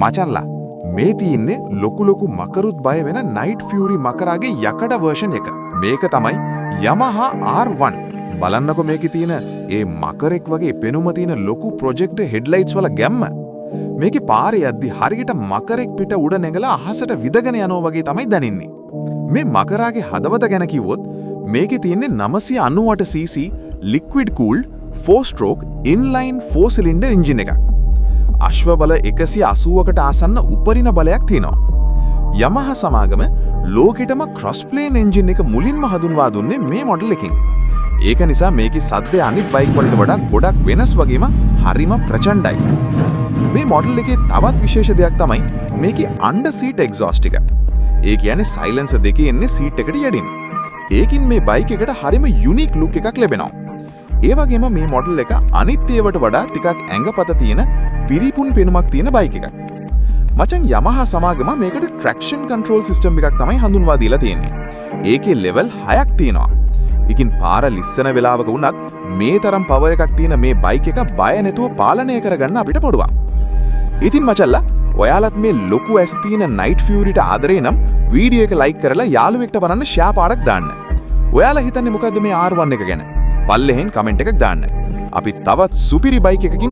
මචන්ලා මේ තියෙන්නේ ලොකු මකරුත් බය වෙන නයිට් ෆියුරි මකරාගේ යකඩ වර්ෂන් එක. මේක තමයි Yamaha R1. බලන්නකෝ මේකේ තියෙන ඒ මකරෙක් වගේ පෙනුම තියෙන ලොකු ප්‍රොජෙක්ටර් හෙඩ්ලයිට්ස් වල ගැම්ම. මේකේ පාරේ යද්දි හරියට මකරෙක් පිට උඩ නැගලා අහසට විදගෙන යනවා වගේ තමයි දැනෙන්නේ. මේ මකරාගේ හදවත ගැන කිව්වොත් මේකේ තියෙන්නේ 998cc liquid cooled 4-stroke inline 4-cylinder engine එකක්. අශ්ව බල 180කට ආසන්න උපරිම බලයක් තියෙනවා. Yamaha සමාගම ලෝකෙටම cross plane engine එක මුලින්ම හඳුන්වා දුන්නේ මේ මොඩල් එකකින්. ඒක නිසා මේකේ සද්දය අනිත් බයික් වලට වඩා ගොඩක් වෙනස් වගේම හරිම ප්‍රචණ්ඩයි. මේ මොඩල් එකේ තවත් විශේෂ දෙයක් තමයි මේකේ under seat exhaust එක. ඒ කියන්නේ silencer දෙකේ ඉන්නේ seat එකට යටින්. ඒකින් මේ බයික් එකට හරිම unique look එකක් ලැබෙනවා. ඒ වගේම මේ මොඩල් එක අනිත් ඒවාට වඩා ටිකක් ඇඟපත තියෙන පිරිපුන් පෙනුමක් තියෙන බයික් එකක්. මචං Yamaha සමාගම මේකට traction control system එකක් තමයි හඳුන්වා දීලා තියෙන්නේ. ඒකේ level 6ක් තියෙනවා. ඒකින් පාර ලිස්සන වෙලාවක වුණත් මේ තරම් power එකක් තියෙන මේ බයික් එක බය නැතුව පාලනය කරගන්න අපිට පුළුවන්. ඉතින් මචල්ලා ඔයාලත් මේ ලොකු ඇස් තියෙන night fury-ට ආදරේ නම් වීඩියෝ එක like කරලා යාළුවෙක්ට බලන්න share පාරක් දාන්න. ඔයාලා හිතන්නේ මොකද්ද මේ R1 එක ගැන? පල්ලෙහෙන් කමෙන්ට් එකක් දාන්න. අපි තවත් සුපිරි බයික් එකකින්